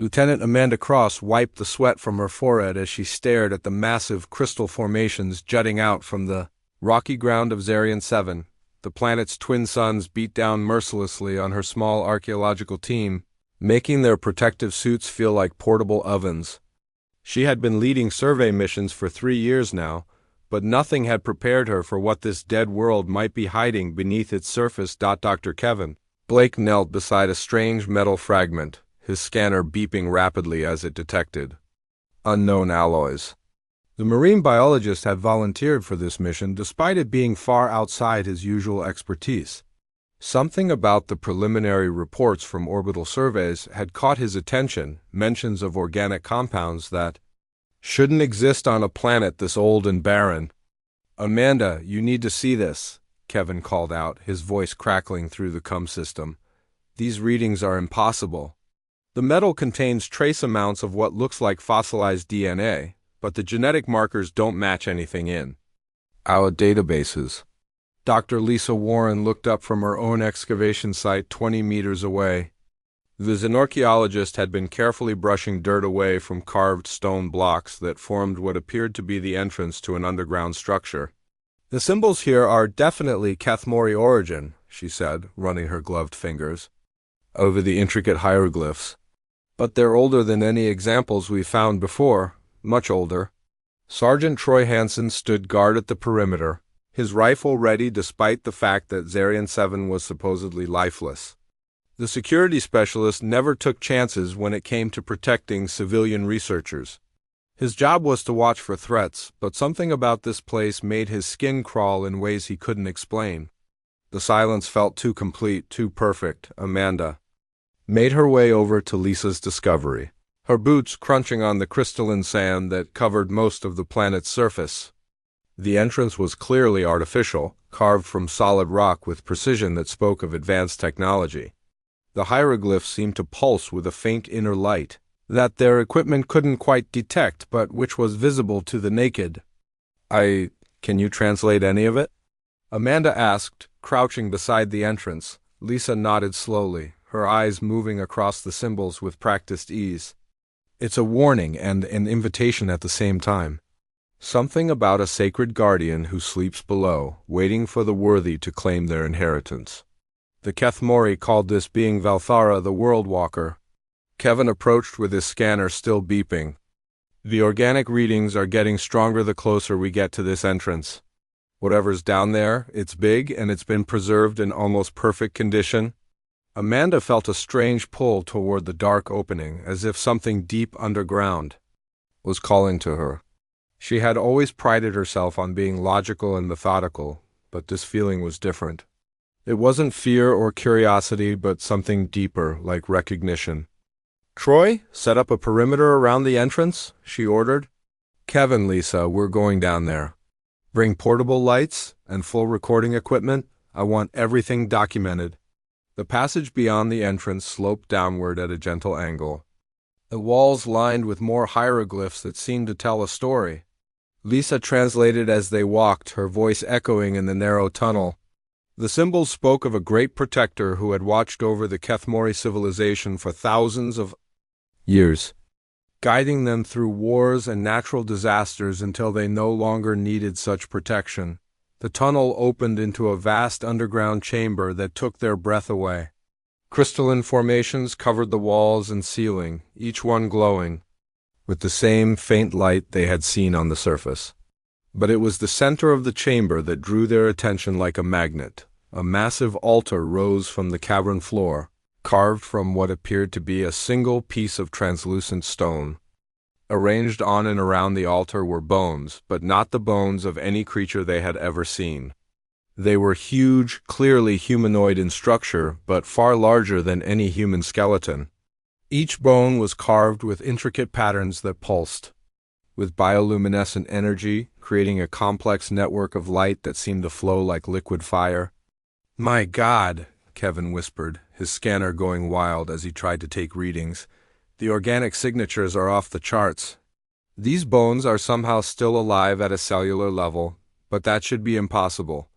Lieutenant Amanda Cross wiped the sweat from her forehead as she stared at the massive crystal formations jutting out from the rocky ground of Zarian 7. The planet's twin suns beat down mercilessly on her small archaeological team, making their protective suits feel like portable ovens. She had been leading survey missions for 3 years now, but nothing had prepared her for what this dead world might be hiding beneath its surface. Dr. Kevin Blake knelt beside a strange metal fragment, his scanner beeping rapidly as it detected unknown alloys. The marine biologist had volunteered for this mission despite it being far outside his usual expertise. Something about the preliminary reports from orbital surveys had caught his attention, mentions of organic compounds that shouldn't exist on a planet this old and barren. "Amanda, you need to see this," Kevin called out, his voice crackling through the CUM system. "These readings are impossible. The metal contains trace amounts of what looks like fossilized DNA, but the genetic markers don't match anything in our databases." Dr. Lisa Warren looked up from her own excavation site 20 meters away. The xenorchaeologist had been carefully brushing dirt away from carved stone blocks that formed what appeared to be the entrance to an underground structure. "The symbols here are definitely Cathmori origin," she said, running her gloved fingers over the intricate hieroglyphs. "But they're older than any examples we've found before, much older." Sergeant Troy Hansen stood guard at the perimeter, his rifle ready despite the fact that Zarian 7 was supposedly lifeless. The security specialist never took chances when it came to protecting civilian researchers. His job was to watch for threats, but something about this place made his skin crawl in ways he couldn't explain. The silence felt too complete, too perfect. Amanda made her way over to Lisa's discovery, her boots crunching on the crystalline sand that covered most of the planet's surface. The entrance was clearly artificial, carved from solid rock with precision that spoke of advanced technology. The hieroglyphs seemed to pulse with a faint inner light that their equipment couldn't quite detect, but which was visible to the naked. Can you translate any of it?" Amanda asked, crouching beside the entrance. Lisa nodded slowly, her eyes moving across the symbols with practiced ease. "It's a warning and an invitation at the same time. Something about a sacred guardian who sleeps below, waiting for the worthy to claim their inheritance. The Cathmori called this being Valthara the World Walker." Kevin approached with his scanner still beeping. "The organic readings are getting stronger the closer we get to this entrance. Whatever's down there, it's big and it's been preserved in almost perfect condition." Amanda felt a strange pull toward the dark opening, as if something deep underground was calling to her. She had always prided herself on being logical and methodical, but this feeling was different. It wasn't fear or curiosity, but something deeper, like recognition. "Troy, set up a perimeter around the entrance," she ordered. "Kevin, Lisa, we're going down there. Bring portable lights and full recording equipment. I want everything documented." The passage beyond the entrance sloped downward at a gentle angle, the walls lined with more hieroglyphs that seemed to tell a story. Lisa translated as they walked, her voice echoing in the narrow tunnel. The symbols spoke of a great protector who had watched over the Cathmori civilization for thousands of years, guiding them through wars and natural disasters until they no longer needed such protection. The tunnel opened into a vast underground chamber that took their breath away. Crystalline formations covered the walls and ceiling, each one glowing with the same faint light they had seen on the surface. But it was the center of the chamber that drew their attention like a magnet. A massive altar rose from the cavern floor, carved from what appeared to be a single piece of translucent stone. Arranged on and around the altar were bones, but not the bones of any creature they had ever seen. They were huge, clearly humanoid in structure, but far larger than any human skeleton. Each bone was carved with intricate patterns that pulsed with bioluminescent energy, creating a complex network of light that seemed to flow like liquid fire. "My God," Kevin whispered, his scanner going wild as he tried to take readings. "The organic signatures are off the charts. These bones are somehow still alive at a cellular level, but that should be impossible.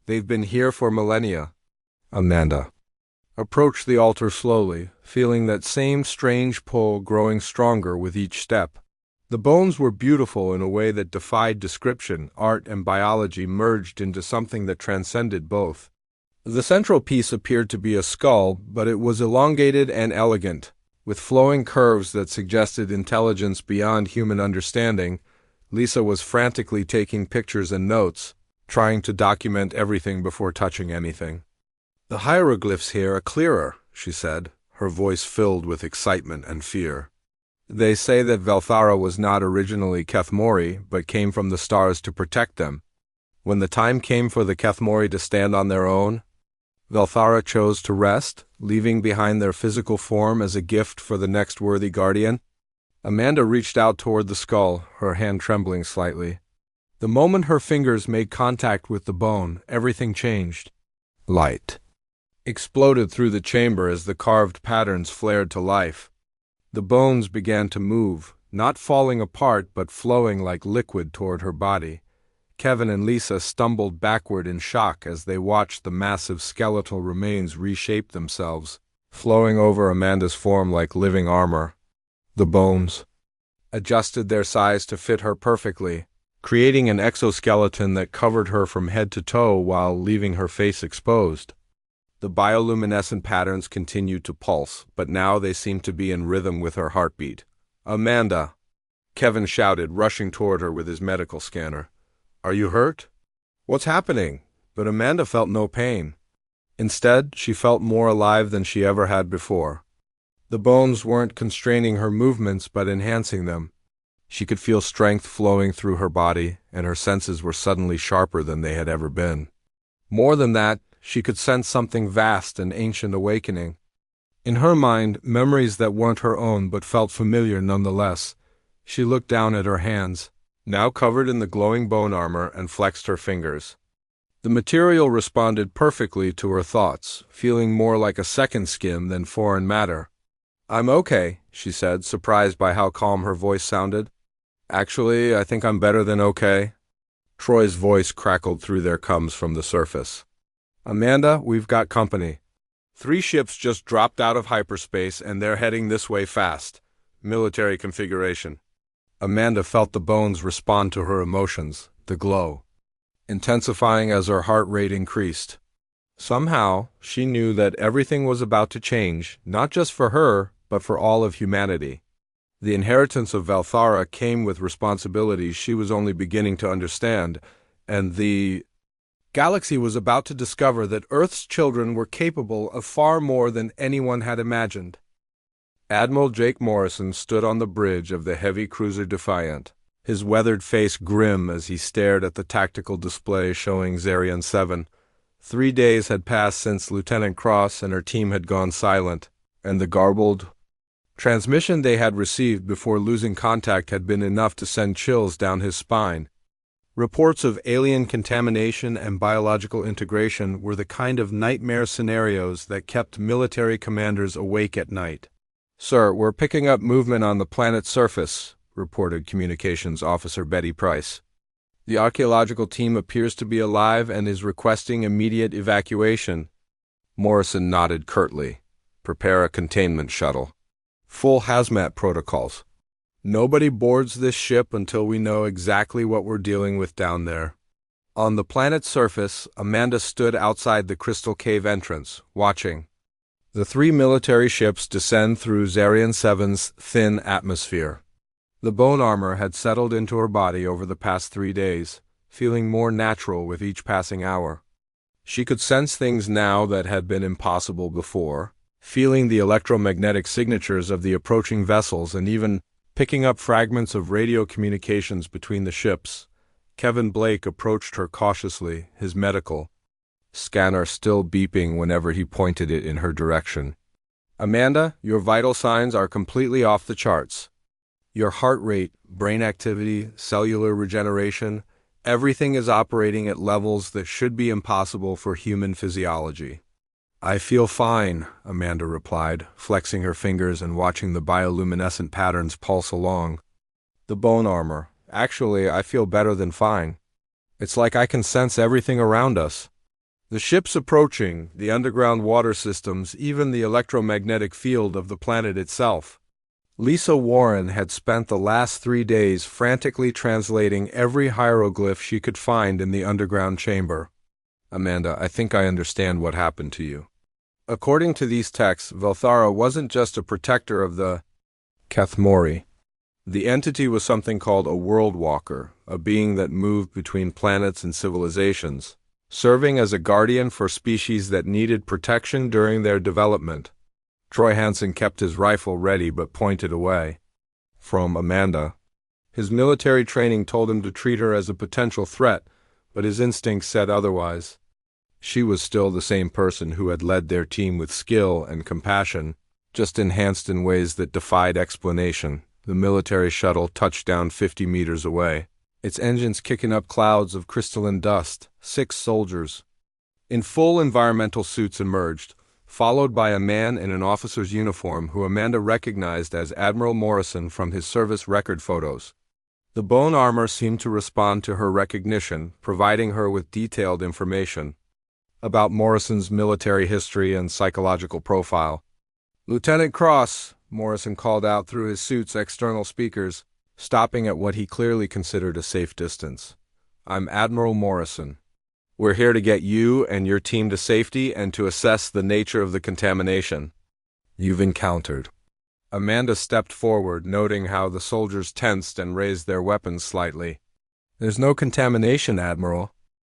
They've been here for millennia." "Amanda, approached the altar slowly, feeling that same strange pull growing stronger with each step. The bones were beautiful in a way that defied description. Art and biology merged into something that transcended both. The central piece appeared to be a skull, but it was elongated and elegant, with flowing curves that suggested intelligence beyond human understanding. Lisa was frantically taking pictures and notes, trying to document everything before touching anything. "The hieroglyphs here are clearer," she said, her voice filled with excitement and fear. "They say that Velthara was not originally Kethmori, but came from the stars to protect them. When the time came for the Kethmori to stand on their own, Velthara chose to rest, leaving behind their physical form as a gift for the next worthy guardian." Amanda reached out toward the skull, her hand trembling slightly. The moment her fingers made contact with the bone, everything changed. Light exploded through the chamber as the carved patterns flared to life. The bones began to move, not falling apart but flowing like liquid toward her body. Kevin and Lisa stumbled backward in shock as they watched the massive skeletal remains reshape themselves, flowing over Amanda's form like living armor. The bones adjusted their size to fit her perfectly, creating an exoskeleton that covered her from head to toe while leaving her face exposed. The bioluminescent patterns continued to pulse, but now they seemed to be in rhythm with her heartbeat. "Amanda!" Kevin shouted, rushing toward her with his medical scanner. "Are you hurt?" "What's happening?" But Amanda felt no pain. Instead, she felt more alive than she ever had before. The bones weren't constraining her movements but enhancing them. She could feel strength flowing through her body, and her senses were suddenly sharper than they had ever been. More than that, she could sense something vast and ancient awakening. In her mind, memories that weren't her own but felt familiar nonetheless. She looked down at her hands, now covered in the glowing bone armor, and flexed her fingers. The material responded perfectly to her thoughts, feeling more like a second skin than foreign matter. "I'm okay," she said, surprised by how calm her voice sounded. "Actually, I think I'm better than okay." Troy's voice crackled through their gums from the surface. "Amanda, we've got company. 3 ships just dropped out of hyperspace and they're heading this way fast. Military configuration." Amanda felt the bones respond to her emotions, the glow intensifying as her heart rate increased. Somehow, she knew that everything was about to change, not just for her, but for all of humanity. The inheritance of Velthara came with responsibilities she was only beginning to understand, and the galaxy was about to discover that Earth's children were capable of far more than anyone had imagined. Admiral Jake Morrison stood on the bridge of the heavy cruiser Defiant, his weathered face grim as he stared at the tactical display showing Zarian 7. 3 days had passed since Lieutenant Cross and her team had gone silent, and the garbled transmission they had received before losing contact had been enough to send chills down his spine. Reports of alien contamination and biological integration were the kind of nightmare scenarios that kept military commanders awake at night. "Sir, we're picking up movement on the planet's surface," reported Communications Officer Betty Price. "The archaeological team appears to be alive and is requesting immediate evacuation." Morrison nodded curtly. "Prepare a containment shuttle. Full hazmat protocols. Nobody boards this ship until we know exactly what we're dealing with down there." On the planet's surface, Amanda stood outside the crystal cave entrance, watching the 3 military ships descend through Zarian 7's thin atmosphere. The bone armor had settled into her body over the past 3 days, feeling more natural with each passing hour. She could sense things now that had been impossible before, feeling the electromagnetic signatures of the approaching vessels and even picking up fragments of radio communications between the ships. Kevin Blake approached her cautiously, his medical scanner still beeping whenever he pointed it in her direction. "Amanda, your vital signs are completely off the charts. Your heart rate, brain activity, cellular regeneration, everything is operating at levels that should be impossible for human physiology." "I feel fine," Amanda replied, flexing her fingers and watching the bioluminescent patterns pulse along the bone armor. "Actually, I feel better than fine. It's like I can sense everything around us." The ship's approaching, the underground water systems, even the electromagnetic field of the planet itself. Lisa Warren had spent the last 3 days frantically translating every hieroglyph she could find in the underground chamber. Amanda, I think I understand what happened to you. According to these texts, Velthara wasn't just a protector of the Kathmori. The entity was something called a world walker, a being that moved between planets and civilizations, serving as a guardian for species that needed protection during their development. Troy Hansen kept his rifle ready but pointed away from Amanda. His military training told him to treat her as a potential threat, but his instincts said otherwise. She was still the same person who had led their team with skill and compassion, just enhanced in ways that defied explanation. The military shuttle touched down 50 meters away, its engines kicking up clouds of crystalline dust. 6 soldiers in full environmental suits emerged, followed by a man in an officer's uniform who Amanda recognized as Admiral Morrison from his service record photos. The bone armor seemed to respond to her recognition, providing her with detailed information about Morrison's military history and psychological profile. "Lieutenant Cross," Morrison called out through his suit's external speakers, stopping at what he clearly considered a safe distance. "I'm Admiral Morrison. We're here to get you and your team to safety and to assess the nature of the contamination you've encountered." Amanda stepped forward, noting how the soldiers tensed and raised their weapons slightly. "There's no contamination, Admiral.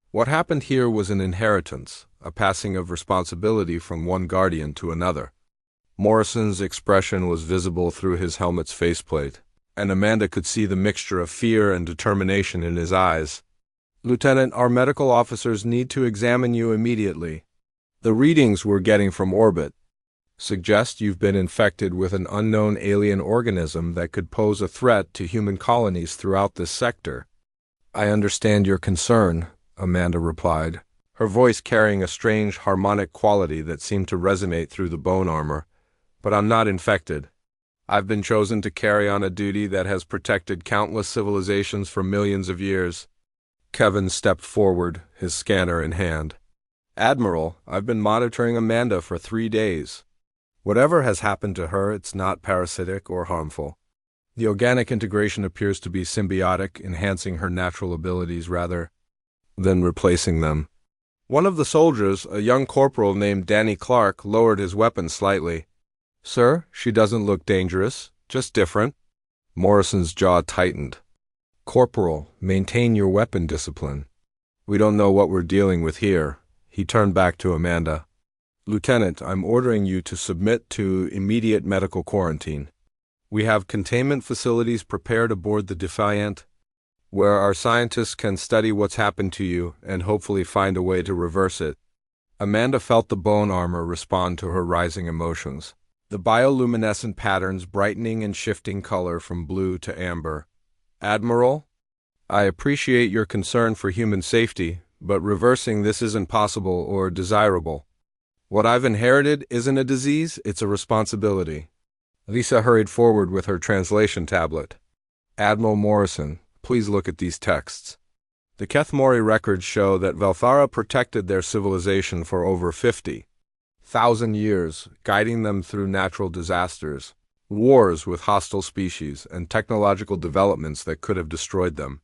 What happened here was an inheritance, a passing of responsibility from one guardian to another." Morrison's expression was visible through his helmet's faceplate, and Amanda could see the mixture of fear and determination in his eyes. "Lieutenant, our medical officers need to examine you immediately. The readings we're getting from orbit suggest you've been infected with an unknown alien organism that could pose a threat to human colonies throughout this sector." "I understand your concern," Amanda replied, her voice carrying a strange harmonic quality that seemed to resonate through the bone armor. "But I'm not infected. I've been chosen to carry on a duty that has protected countless civilizations for millions of years." Kevin stepped forward, his scanner in hand. "Admiral, I've been monitoring Amanda for 3 days. Whatever has happened to her, it's not parasitic or harmful. The organic integration appears to be symbiotic, enhancing her natural abilities rather than replacing them." One of the soldiers, a young corporal named Danny Clark, lowered his weapon slightly. "Sir, she doesn't look dangerous, just different." Morrison's jaw tightened. "Corporal, maintain your weapon discipline. We don't know what we're dealing with here." He turned back to Amanda. "Lieutenant, I'm ordering you to submit to immediate medical quarantine. We have containment facilities prepared aboard the Defiant, where our scientists can study what's happened to you and hopefully find a way to reverse it." Amanda felt the bone armor respond to her rising emotions, the bioluminescent patterns brightening and shifting color from blue to amber. "Admiral, I appreciate your concern for human safety, but reversing this isn't possible or desirable. What I've inherited isn't a disease, it's a responsibility." Lisa hurried forward with her translation tablet. "Admiral Morrison, please look at these texts. The Kethmori records show that Velthara protected their civilization for over 50,000 years, guiding them through natural disasters, wars with hostile species, and technological developments that could have destroyed them.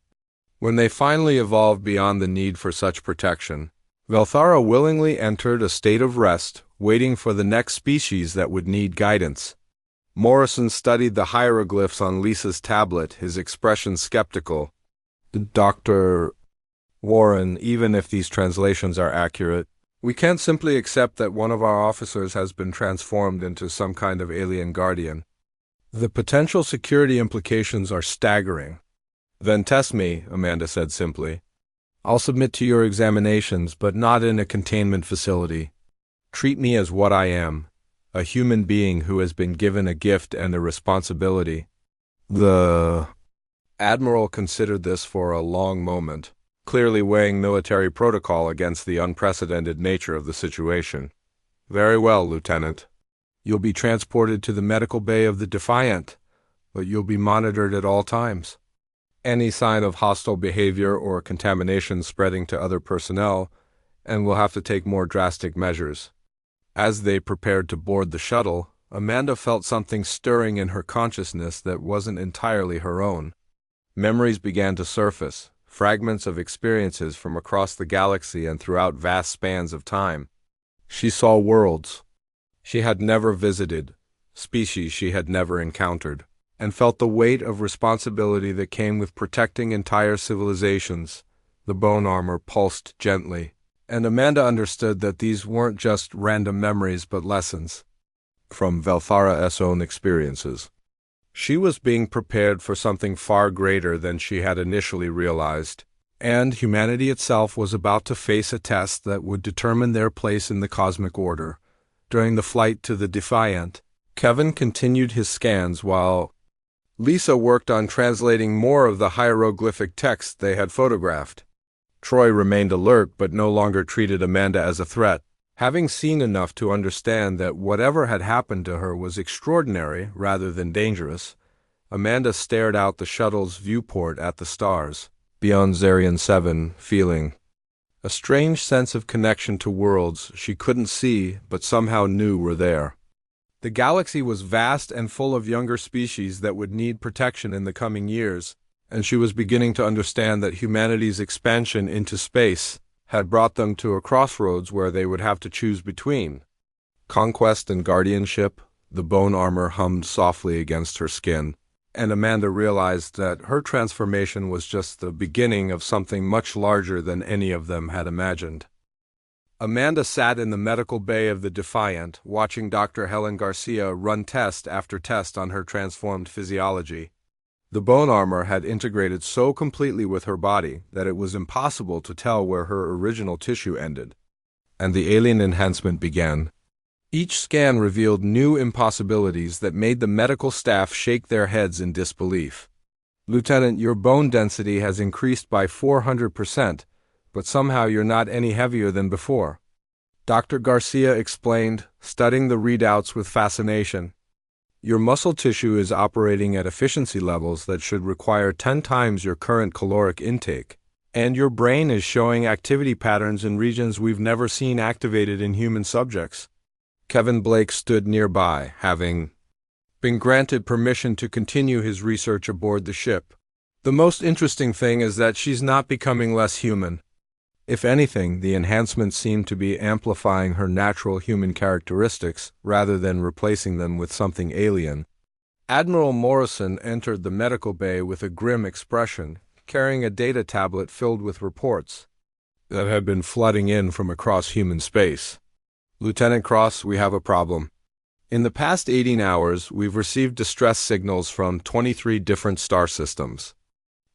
When they finally evolved beyond the need for such protection, Velthara willingly entered a state of rest, waiting for the next species that would need guidance." Morrison studied the hieroglyphs on Lisa's tablet, his expression skeptical. "Dr. Warren, even if these translations are accurate, we can't simply accept that one of our officers has been transformed into some kind of alien guardian. The potential security implications are staggering." "Then test me," Amanda said simply. "I'll submit to your examinations, but not in a containment facility. Treat me as what I am, a human being who has been given a gift and a responsibility." The Admiral considered this for a long moment, clearly weighing military protocol against the unprecedented nature of the situation. "Very well, Lieutenant. You'll be transported to the medical bay of the Defiant, but you'll be monitored at all times. Any sign of hostile behavior or contamination spreading to other personnel, and we'll have to take more drastic measures. As they prepared to board the shuttle, Amanda felt something stirring in her consciousness that wasn't entirely her own. Memories began to surface, fragments of experiences from across the galaxy and throughout vast spans of time. She saw worlds she had never visited, species she had never encountered, and felt the weight of responsibility that came with protecting entire civilizations. The bone armor pulsed gently, and Amanda understood that these weren't just random memories but lessons from Velthara's own experiences. She was being prepared for something far greater than she had initially realized, and humanity itself was about to face a test that would determine their place in the cosmic order. During the flight to the Defiant, Kevin continued his scans while Lisa worked on translating more of the hieroglyphic text they had photographed. Troy remained alert but no longer treated Amanda as a threat. Having seen enough to understand that whatever had happened to her was extraordinary rather than dangerous, Amanda stared out the shuttle's viewport at the stars beyond Zarian 7, feeling a strange sense of connection to worlds she couldn't see but somehow knew were there. The galaxy was vast and full of younger species that would need protection in the coming years, and she was beginning to understand that humanity's expansion into space had brought them to a crossroads where they would have to choose between conquest and guardianship. The bone armor hummed softly against her skin, and Amanda realized that her transformation was just the beginning of something much larger than any of them had imagined. Amanda sat in the medical bay of the Defiant, watching Dr. Helen Garcia run test after test on her transformed physiology. The bone armor had integrated so completely with her body that it was impossible to tell where her original tissue ended, and the alien enhancement began. Each scan revealed new impossibilities that made the medical staff shake their heads in disbelief. "Lieutenant, your bone density has increased by 400%, but somehow you're not any heavier than before," Dr. Garcia explained, studying the readouts with fascination. "Your muscle tissue is operating at efficiency levels that should require 10 times your current caloric intake, and your brain is showing activity patterns in regions we've never seen activated in human subjects." Kevin Blake stood nearby, having been granted permission to continue his research aboard the ship. "The most interesting thing is that she's not becoming less human. If anything, the enhancements seem to be amplifying her natural human characteristics rather than replacing them with something alien." Admiral Morrison entered the medical bay with a grim expression, carrying a data tablet filled with reports that had been flooding in from across human space. "Lieutenant Cross, we have a problem. In the past 18 hours, we've received distress signals from 23 different star systems.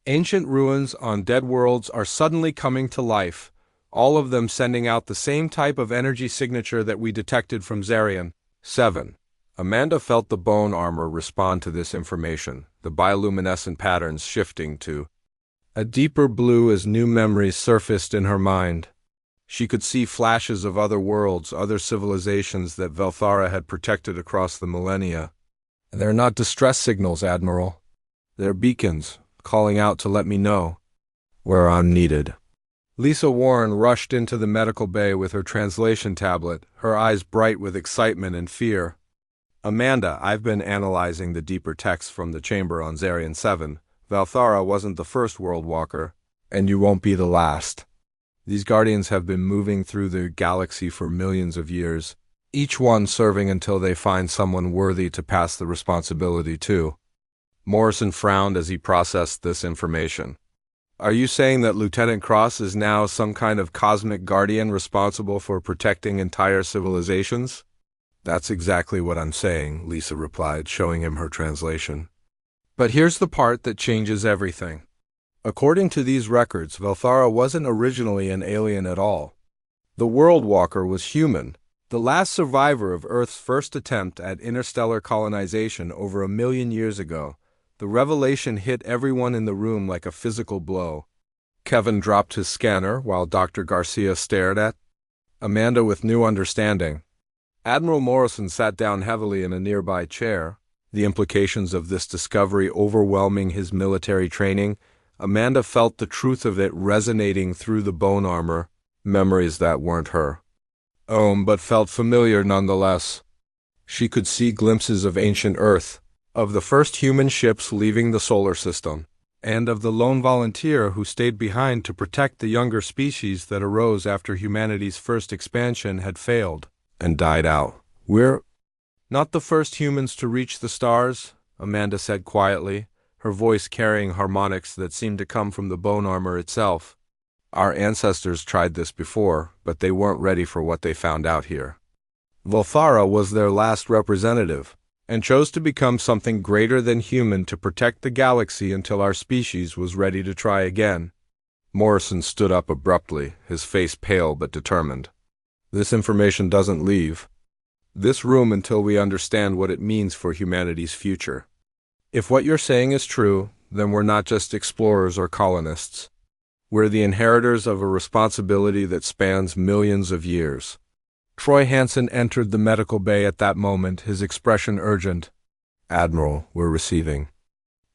Ancient ruins on dead worlds are suddenly coming to life, all of them sending out the same type of energy signature that we detected from Zarian 7. Amanda felt the bone armor respond to this information, the bioluminescent patterns shifting to a deeper blue as new memories surfaced in her mind. She could see flashes of other worlds, other civilizations that Velthara had protected across the millennia. "They're not distress signals, Admiral. They're beacons, calling out to let me know where I'm needed." Lisa Warren rushed into the medical bay with her translation tablet, her eyes bright with excitement and fear. "Amanda, I've been analyzing the deeper text from the chamber on Zarian 7. Velthara wasn't the first world walker, and you won't be the last. These guardians have been moving through the galaxy for millions of years, each one serving until they find someone worthy to pass the responsibility to." Morrison frowned as he processed this information. "Are you saying that Lieutenant Cross is now some kind of cosmic guardian responsible for protecting entire civilizations?" "That's exactly what I'm saying," Lisa replied, showing him her translation. "But here's the part that changes everything. According to these records, Velthara wasn't originally an alien at all. The World Walker was human, the last survivor of Earth's first attempt at interstellar colonization over 1 million years ago. The revelation hit everyone in the room like a physical blow." Kevin dropped his scanner while Dr. Garcia stared at Amanda with new understanding. Admiral Morrison sat down heavily in a nearby chair, the implications of this discovery overwhelming his military training. Amanda felt the truth of it resonating through the bone armor. Memories that weren't her own but felt familiar nonetheless. She could see glimpses of ancient Earth, of the first human ships leaving the solar system, and of the lone volunteer who stayed behind to protect the younger species that arose after humanity's first expansion had failed and died out. "We're not the first humans to reach the stars," Amanda said quietly, her voice carrying harmonics that seemed to come from the bone armor itself. "Our ancestors tried this before, but they weren't ready for what they found out here. Volthara was their last representative, and chose to become something greater than human to protect the galaxy until our species was ready to try again." Morrison stood up abruptly, his face pale but determined. "This information doesn't leave this room until we understand what it means for humanity's future. If what you're saying is true, then we're not just explorers or colonists. We're the inheritors of a responsibility that spans millions of years." Troy Hansen entered the medical bay at that moment, his expression urgent. "Admiral, we're receiving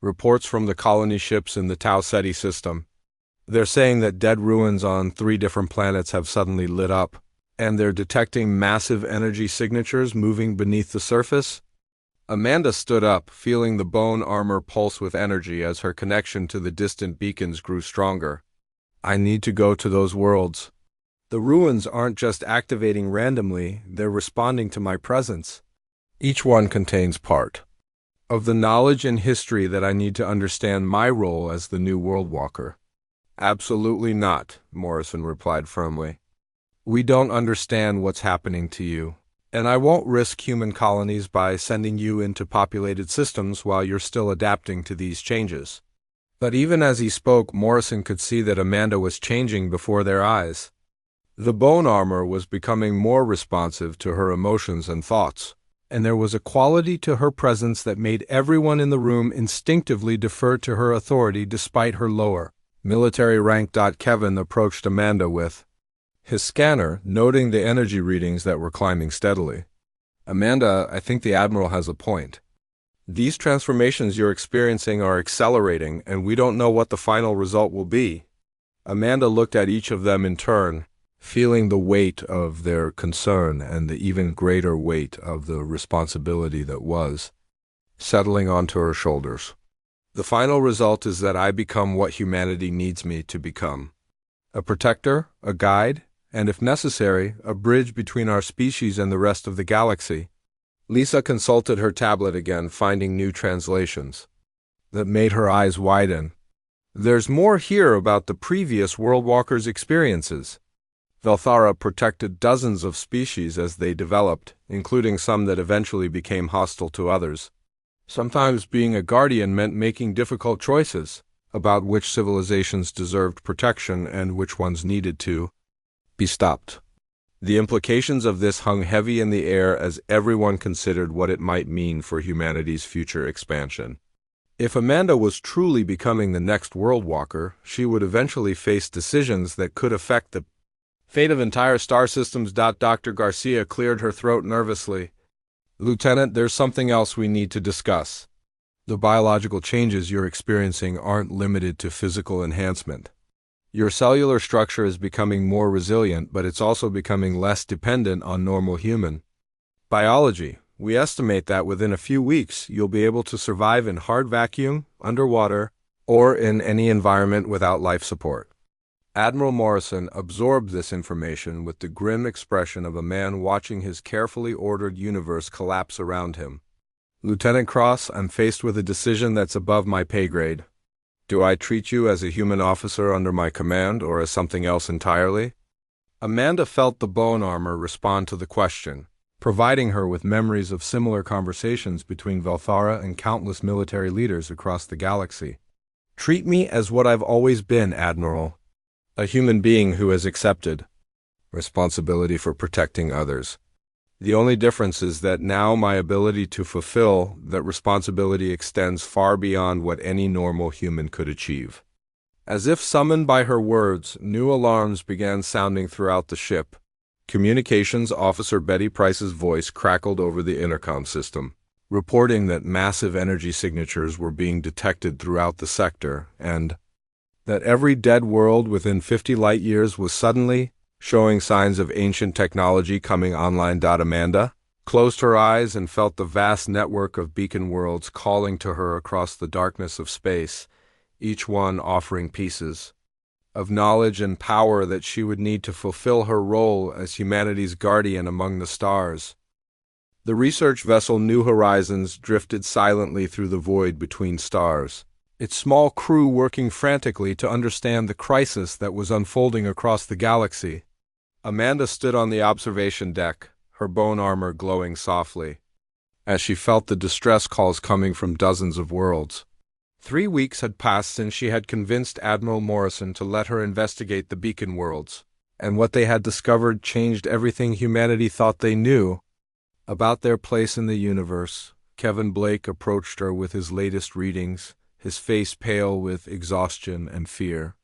reports from the colony ships in the Tau Ceti system. They're saying that dead ruins on 3 different planets have suddenly lit up, and they're detecting massive energy signatures moving beneath the surface." Amanda stood up, feeling the bone armor pulse with energy as her connection to the distant beacons grew stronger. "I need to go to those worlds. The ruins aren't just activating randomly, they're responding to my presence. Each one contains part of the knowledge and history that I need to understand my role as the new World Walker." "Absolutely not," Morrison replied firmly. "We don't understand what's happening to you, and I won't risk human colonies by sending you into populated systems while you're still adapting to these changes." But even as he spoke, Morrison could see that Amanda was changing before their eyes. The bone armor was becoming more responsive to her emotions and thoughts, and there was a quality to her presence that made everyone in the room instinctively defer to her authority despite her lower military rank. Kevin approached Amanda with his scanner, noting the energy readings that were climbing steadily. "Amanda, I think the Admiral has a point. These transformations you're experiencing are accelerating, and we don't know what the final result will be." Amanda looked at each of them in turn, feeling the weight of their concern and the even greater weight of the responsibility that was settling onto her shoulders. "The final result is that I become what humanity needs me to become. A protector, a guide, and if necessary, a bridge between our species and the rest of the galaxy." Lisa consulted her tablet again, finding new translations that made her eyes widen. "There's more here about the previous World Walkers' experiences. Velthara protected dozens of species as they developed, including some that eventually became hostile to others. Sometimes being a guardian meant making difficult choices about which civilizations deserved protection and which ones needed to be stopped. The implications of this hung heavy in the air as everyone considered what it might mean for humanity's future expansion. If Amanda was truly becoming the next World Walker, she would eventually face decisions that could affect the fate of entire star systems. Dr. Garcia cleared her throat nervously. "Lieutenant, there's something else we need to discuss. The biological changes you're experiencing aren't limited to physical enhancement. Your cellular structure is becoming more resilient, but it's also becoming less dependent on normal human biology. We estimate that within a few weeks, you'll be able to survive in hard vacuum, underwater, or in any environment without life support." Admiral Morrison absorbed this information with the grim expression of a man watching his carefully ordered universe collapse around him. "Lieutenant Cross, I'm faced with a decision that's above my pay grade. Do I treat you as a human officer under my command or as something else entirely?" Amanda felt the bone armor respond to the question, providing her with memories of similar conversations between Velthara and countless military leaders across the galaxy. "Treat me as what I've always been, Admiral. A human being who has accepted responsibility for protecting others. The only difference is that now my ability to fulfill that responsibility extends far beyond what any normal human could achieve." As if summoned by her words, new alarms began sounding throughout the ship. Communications Officer Betty Price's voice crackled over the intercom system, reporting that massive energy signatures were being detected throughout the sector and that every dead world within 50 light-years was suddenly showing signs of ancient technology coming online. Amanda closed her eyes and felt the vast network of beacon worlds calling to her across the darkness of space, each one offering pieces of knowledge and power that she would need to fulfill her role as humanity's guardian among the stars. The research vessel New Horizons drifted silently through the void between stars, its small crew working frantically to understand the crisis that was unfolding across the galaxy. Amanda stood on the observation deck, her bone armor glowing softly, as she felt the distress calls coming from dozens of worlds. 3 weeks had passed since she had convinced Admiral Morrison to let her investigate the beacon worlds, and what they had discovered changed everything humanity thought they knew about their place in the universe. Kevin Blake approached her with his latest readings, his face pale with exhaustion and fear.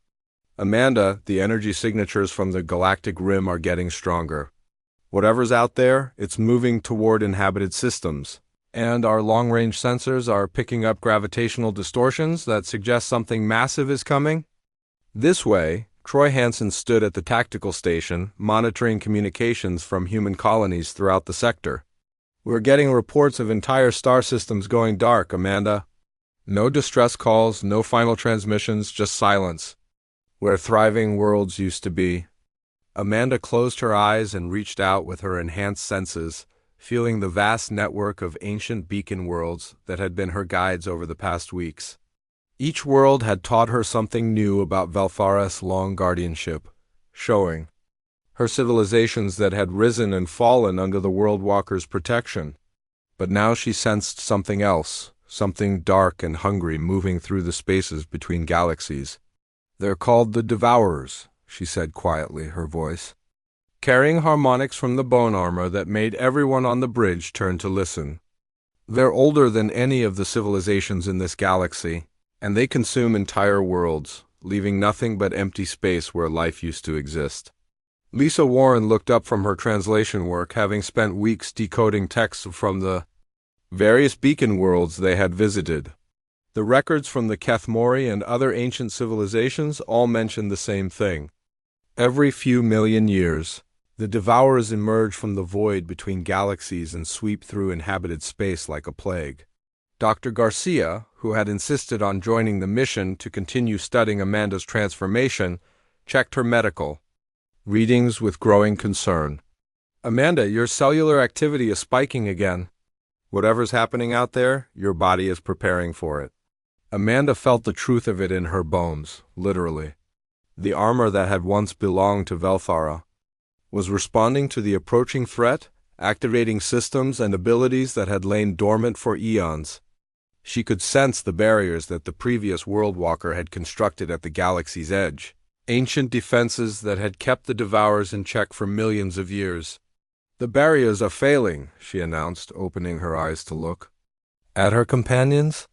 Amanda, the energy signatures from the galactic rim are getting stronger. Whatever's out there, it's moving toward inhabited systems, and our long-range sensors are picking up gravitational distortions that suggest something massive is coming. This way, Troy Hansen stood at the tactical station, monitoring communications from human colonies throughout the sector. We're getting reports of entire star systems going dark, Amanda. No distress calls, no final transmissions, just silence. Where thriving worlds used to be. Amanda closed her eyes and reached out with her enhanced senses, feeling the vast network of ancient beacon worlds that had been her guides over the past weeks. Each world had taught her something new about Velthara's long guardianship, showing her civilizations that had risen and fallen under the World Walker's protection. But now she sensed something else, something dark and hungry moving through the spaces between galaxies. They're called the Devourers, she said quietly, her voice carrying harmonics from the bone armor that made everyone on the bridge turn to listen. They're older than any of the civilizations in this galaxy, and they consume entire worlds, leaving nothing but empty space where life used to exist. Lisa Warren looked up from her translation work, having spent weeks decoding texts from the various beacon worlds they had visited. The records from the Kethmori and other ancient civilizations all mentioned the same thing. Every few million years, the Devourers emerge from the void between galaxies and sweep through inhabited space like a plague. Dr. Garcia, who had insisted on joining the mission to continue studying Amanda's transformation, checked her medical readings with growing concern. Amanda, your cellular activity is spiking again. Whatever's happening out there, your body is preparing for it. Amanda felt the truth of it in her bones, literally. The armor that had once belonged to Velthara was responding to the approaching threat, activating systems and abilities that had lain dormant for eons. She could sense the barriers that the previous World Walker had constructed at the galaxy's edge, ancient defenses that had kept the Devourers in check for millions of years. The barriers are failing, she announced, opening her eyes to look at her companions.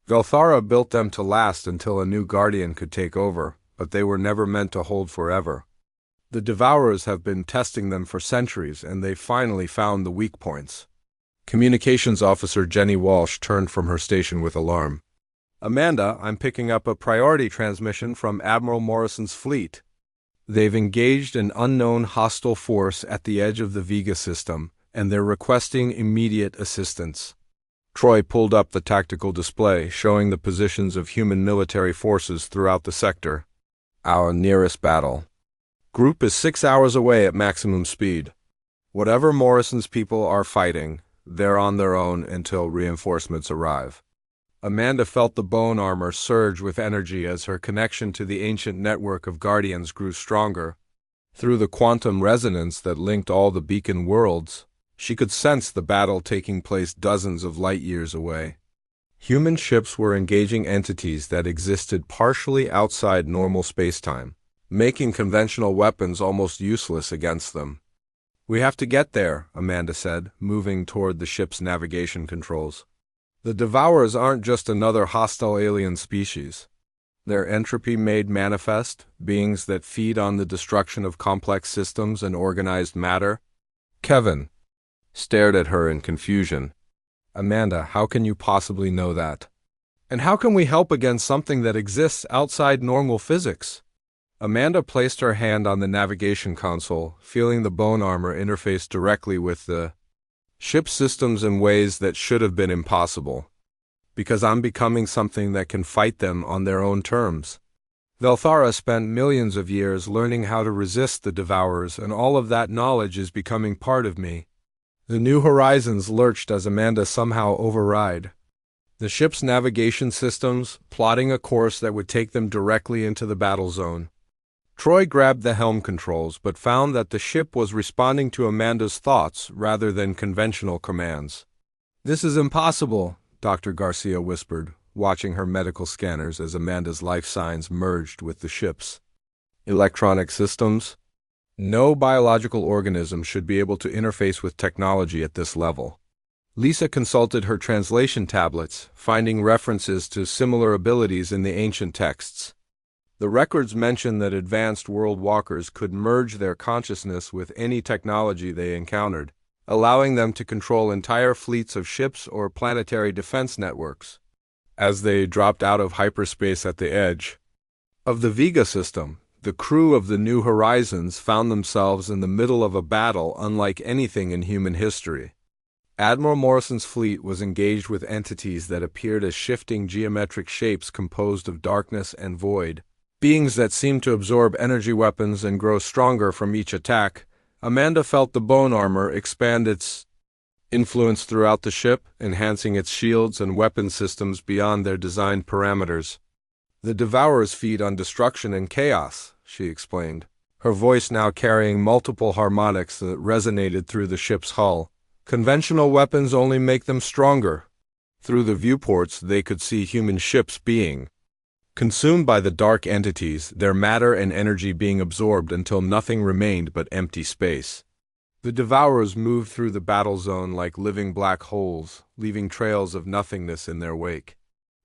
Velthara built them to last until a new guardian could take over, but they were never meant to hold forever. The Devourers have been testing them for centuries, and they finally found the weak points. Communications Officer Jenny Walsh turned from her station with alarm. Amanda, I'm picking up a priority transmission from Admiral Morrison's fleet. They've engaged an unknown hostile force at the edge of the Vega system, and they're requesting immediate assistance. Troy pulled up the tactical display, showing the positions of human military forces throughout the sector. Our nearest battle group is 6 hours away at maximum speed. Whatever Morrison's people are fighting, they're on their own until reinforcements arrive. Amanda felt the bone armor surge with energy as her connection to the ancient network of guardians grew stronger. Through the quantum resonance that linked all the beacon worlds, she could sense the battle taking place dozens of light years away. Human ships were engaging entities that existed partially outside normal spacetime, making conventional weapons almost useless against them. We have to get there, Amanda said, moving toward the ship's navigation controls. The Devourers aren't just another hostile alien species. They're entropy made manifest, beings that feed on the destruction of complex systems and organized matter. Kevin stared at her in confusion. Amanda, how can you possibly know that? And how can we help against something that exists outside normal physics? Amanda placed her hand on the navigation console, feeling the bone armor interface directly with the ship's systems in ways that should have been impossible. Because I'm becoming something that can fight them on their own terms. Velthara spent millions of years learning how to resist the Devourers, and all of that knowledge is becoming part of me. The New Horizons lurched as Amanda somehow override the ship's navigation systems, plotting a course that would take them directly into the battle zone. Troy grabbed the helm controls, but found that the ship was responding to Amanda's thoughts rather than conventional commands. "This is impossible," Dr. Garcia whispered, watching her medical scanners as Amanda's life signs merged with the ship's electronic systems. No biological organism should be able to interface with technology at this level. Lisa consulted her translation tablets, finding references to similar abilities in the ancient texts. The records mention that advanced world walkers could merge their consciousness with any technology they encountered, allowing them to control entire fleets of ships or planetary defense networks. As they dropped out of hyperspace at the edge of the Vega system, the crew of the New Horizons found themselves in the middle of a battle unlike anything in human history. Admiral Morrison's fleet was engaged with entities that appeared as shifting geometric shapes composed of darkness and void, beings that seemed to absorb energy weapons and grow stronger from each attack. Amanda felt the bone armor expand its influence throughout the ship, enhancing its shields and weapon systems beyond their designed parameters. "The Devourers feed on destruction and chaos," she explained, her voice now carrying multiple harmonics that resonated through the ship's hull. "Conventional weapons only make them stronger." Through the viewports, they could see human ships being consumed by the dark entities, their matter and energy being absorbed until nothing remained but empty space. The Devourers moved through the battle zone like living black holes, leaving trails of nothingness in their wake.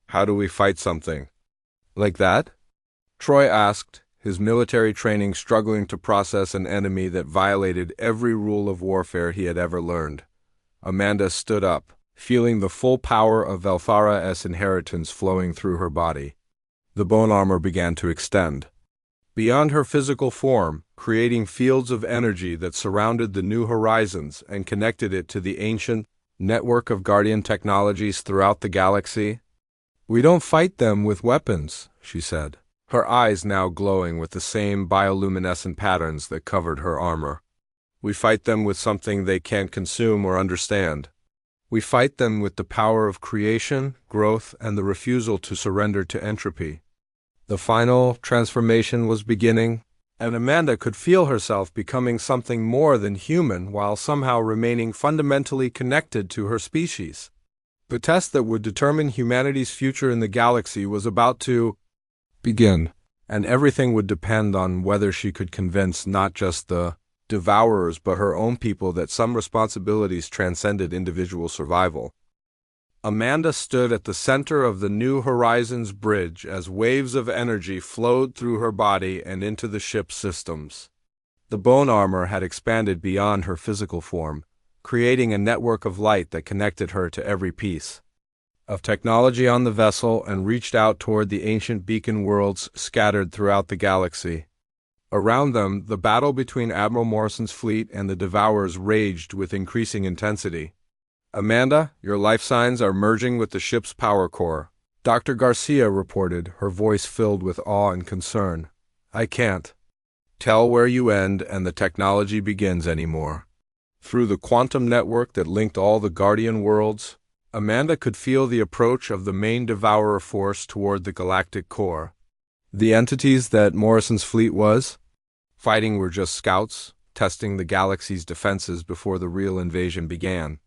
"How do we fight something like that?" Troy asked, his military training struggling to process an enemy that violated every rule of warfare he had ever learned. Amanda stood up, feeling the full power of Velthara's inheritance flowing through her body. The bone armor began to extend beyond her physical form, creating fields of energy that surrounded the New Horizons and connected it to the ancient network of guardian technologies throughout the galaxy. "We don't fight them with weapons," she said, her eyes now glowing with the same bioluminescent patterns that covered her armor. "We fight them with something they can't consume or understand. We fight them with the power of creation, growth, and the refusal to surrender to entropy." The final transformation was beginning, and Amanda could feel herself becoming something more than human while somehow remaining fundamentally connected to her species. The test that would determine humanity's future in the galaxy was about to begin, and everything would depend on whether she could convince not just the Devourers but her own people that some responsibilities transcended individual survival. Amanda stood at the center of the New Horizons bridge as waves of energy flowed through her body and into the ship's systems. The bone armor had expanded beyond her physical form, creating a network of light that connected her to every piece of technology on the vessel and reached out toward the ancient beacon worlds scattered throughout the galaxy. Around them, the battle between Admiral Morrison's fleet and the Devourers raged with increasing intensity. "Amanda, your life signs are merging with the ship's power core," Dr. Garcia reported, her voice filled with awe and concern. "I can't tell where you end and the technology begins anymore." Through the quantum network that linked all the Guardian worlds, Amanda could feel the approach of the main Devourer force toward the galactic core. The entities that Morrison's fleet was fighting were just scouts, testing the galaxy's defenses before the real invasion began.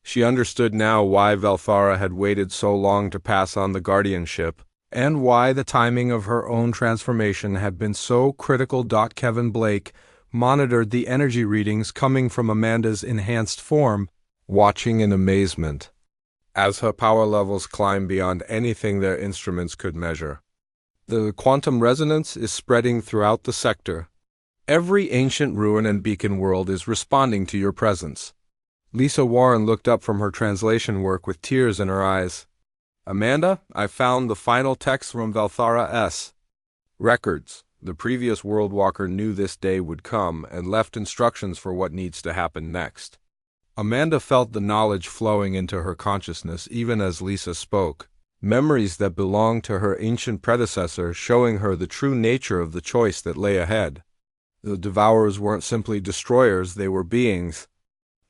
She understood now why Velthara had waited so long to pass on the guardianship, and why the timing of her own transformation had been so critical. Kevin Blake monitored the energy readings coming from Amanda's enhanced form, watching in amazement as her power levels climbed beyond anything their instruments could measure. "The quantum resonance is spreading throughout the sector. Every ancient ruin and beacon world is responding to your presence." Lisa Warren looked up from her translation work with tears in her eyes. "Amanda, I found the final text from Velthara's records. The previous World Walker knew this day would come and left instructions for what needs to happen next. Amanda felt the knowledge flowing into her consciousness even as Lisa spoke, memories that belonged to her ancient predecessor showing her the true nature of the choice that lay ahead. The Devourers weren't simply destroyers, they were beings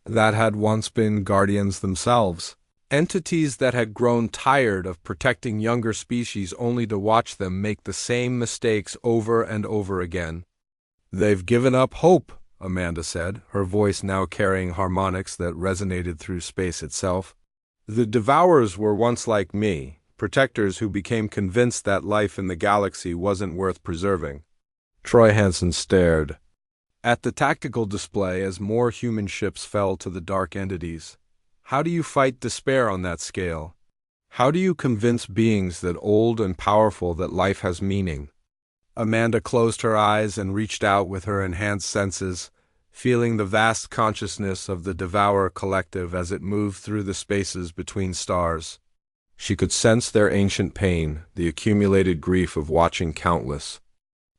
that had once been guardians themselves. Entities that had grown tired of protecting younger species only to watch them make the same mistakes over and over again. "They've given up hope," Amanda said, her voice now carrying harmonics that resonated through space itself. "The Devourers were once like me, protectors who became convinced that life in the galaxy wasn't worth preserving." Troy Hansen stared at the tactical display as more human ships fell to the dark entities. How do you fight despair on that scale? How do you convince beings that old and powerful that life has meaning? Amanda closed her eyes and reached out with her enhanced senses, feeling the vast consciousness of the Devourer collective as it moved through the spaces between stars. She could sense their ancient pain, the accumulated grief of watching countless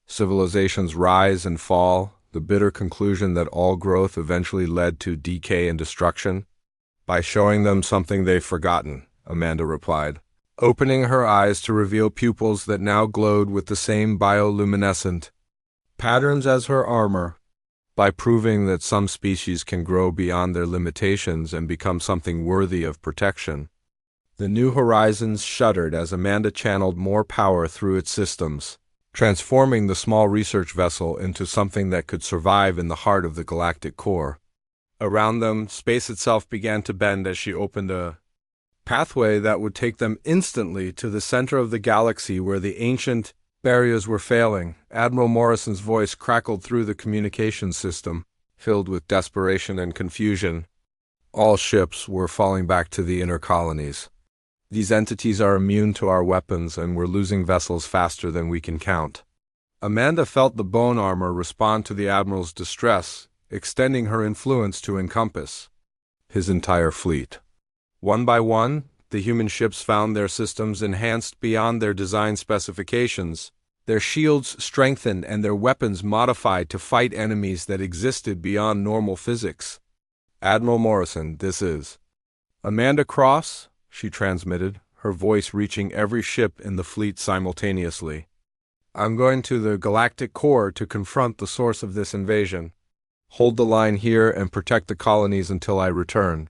civilizations rise and fall, the bitter conclusion that all growth eventually led to decay and destruction. "By showing them something they've forgotten," Amanda replied, opening her eyes to reveal pupils that now glowed with the same bioluminescent patterns as her armor. "By proving that some species can grow beyond their limitations and become something worthy of protection." The New Horizons shuddered as Amanda channeled more power through its systems, transforming the small research vessel into something that could survive in the heart of the galactic core. Around them, space itself began to bend as she opened a pathway that would take them instantly to the center of the galaxy where the ancient barriers were failing. Admiral Morrison's voice crackled through the communications system, filled with desperation and confusion. All ships were falling back to the inner colonies. "These entities are immune to our weapons, and we're losing vessels faster than we can count." Amanda felt the bone armor respond to the Admiral's distress, extending her influence to encompass his entire fleet. One by one, the human ships found their systems enhanced beyond their design specifications, their shields strengthened and their weapons modified to fight enemies that existed beyond normal physics. "Admiral Morrison, this is Amanda Cross," she transmitted, her voice reaching every ship in the fleet simultaneously. "I'm going to the galactic core to confront the source of this invasion. Hold the line here and protect the colonies until I return."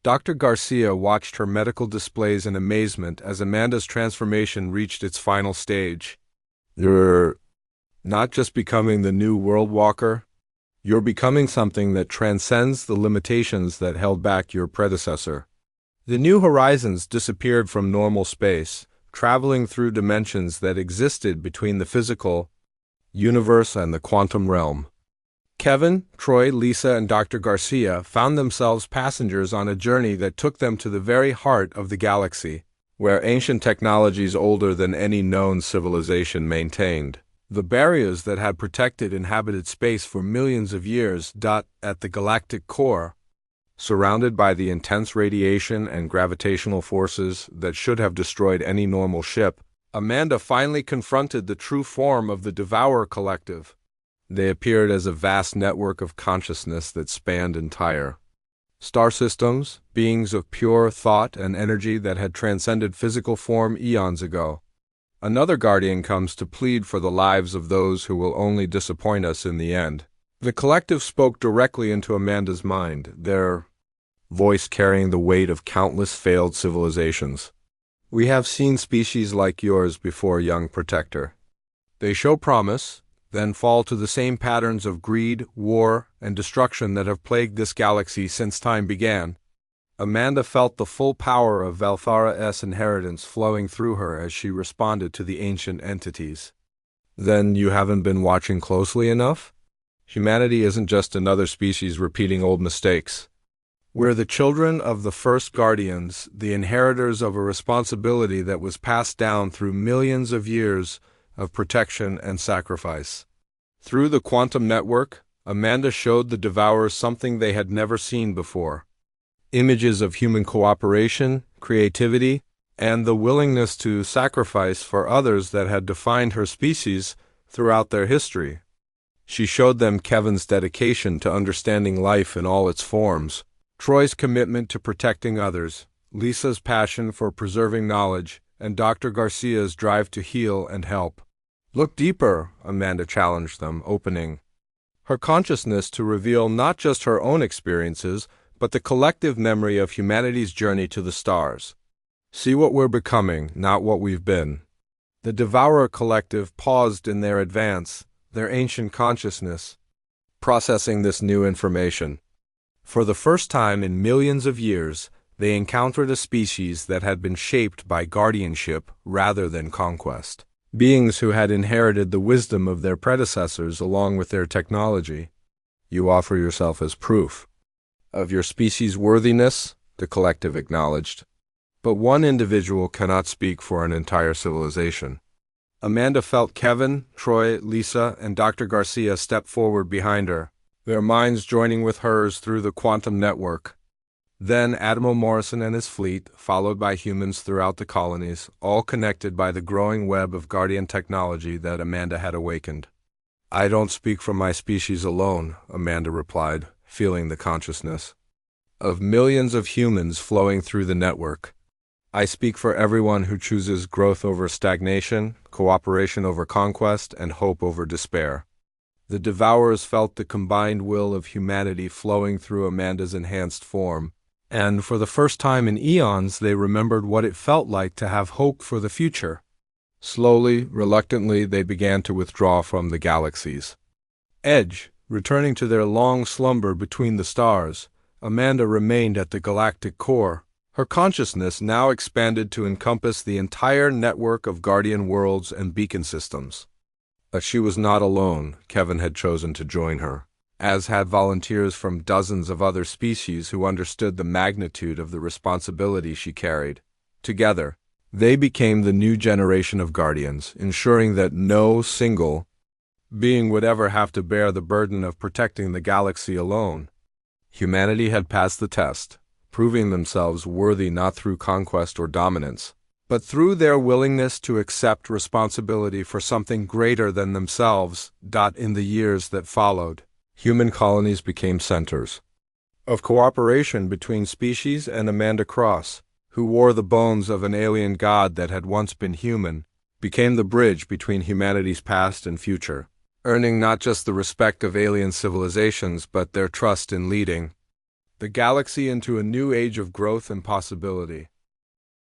Dr. Garcia watched her medical displays in amazement as Amanda's transformation reached its final stage. "You're not just becoming the new World Walker, you're becoming something that transcends the limitations that held back your predecessor." The New Horizons disappeared from normal space, traveling through dimensions that existed between the physical universe and the quantum realm. Kevin, Troy, Lisa, and Dr. Garcia found themselves passengers on a journey that took them to the very heart of the galaxy, where ancient technologies older than any known civilization maintained the barriers that had protected inhabited space for millions of years. At the galactic core, surrounded by the intense radiation and gravitational forces that should have destroyed any normal ship, Amanda finally confronted the true form of the Devourer collective. They appeared as a vast network of consciousness that spanned entire star systems, beings of pure thought and energy that had transcended physical form eons ago. "Another guardian comes to plead for the lives of those who will only disappoint us in the end." The collective spoke directly into Amanda's mind, their voice carrying the weight of countless failed civilizations. "We have seen species like yours before, young protector. They show promise, then fall to the same patterns of greed, war, and destruction that have plagued this galaxy since time began." Amanda felt the full power of Valthara's inheritance flowing through her as she responded to the ancient entities. "Then you haven't been watching closely enough? Humanity isn't just another species repeating old mistakes. We're the children of the first guardians, the inheritors of a responsibility that was passed down through millions of years of protection and sacrifice." Through the quantum network, Amanda showed the Devourers something they had never seen before. Images of human cooperation, creativity, and the willingness to sacrifice for others that had defined her species throughout their history. She showed them Kevin's dedication to understanding life in all its forms, Troy's commitment to protecting others, Lisa's passion for preserving knowledge, and Dr. Garcia's drive to heal and help. Look deeper, Amanda challenged them, opening her consciousness to reveal not just her own experiences, but the collective memory of humanity's journey to the stars. See what we're becoming, not what we've been. The Devourer Collective paused in their advance, their ancient consciousness, processing this new information. For the first time in millions of years, they encountered a species that had been shaped by guardianship rather than conquest. Beings who had inherited the wisdom of their predecessors along with their technology. You offer yourself as proof of your species' worthiness, the collective acknowledged. But one individual cannot speak for an entire civilization. Amanda felt Kevin, Troy, Lisa, and Dr. Garcia step forward behind her, their minds joining with hers through the quantum network. Then Admiral Morrison and his fleet, followed by humans throughout the colonies, all connected by the growing web of Guardian technology that Amanda had awakened. I don't speak for my species alone, Amanda replied, feeling the consciousness of millions of humans flowing through the network. I speak for everyone who chooses growth over stagnation, cooperation over conquest, and hope over despair. The Devourers felt the combined will of humanity flowing through Amanda's enhanced form, and for the first time in eons they remembered what it felt like to have hope for the future. Slowly, reluctantly, they began to withdraw from the galaxies edge, returning to their long slumber between the stars. Amanda remained at the galactic core, her consciousness now expanded to encompass the entire network of guardian worlds and beacon systems. But she was not alone. Kevin had chosen to join her, as had volunteers from dozens of other species who understood the magnitude of the responsibility she carried. Together, they became the new generation of guardians, ensuring that no single being would ever have to bear the burden of protecting the galaxy alone. Humanity had passed the test, proving themselves worthy not through conquest or dominance, but through their willingness to accept responsibility for something greater than themselves. In the years that followed, human colonies became centers of cooperation between species, and Amanda Cross, who wore the bones of an alien god that had once been human, became the bridge between humanity's past and future, earning not just the respect of alien civilizations but their trust in leading the galaxy into a new age of growth and possibility.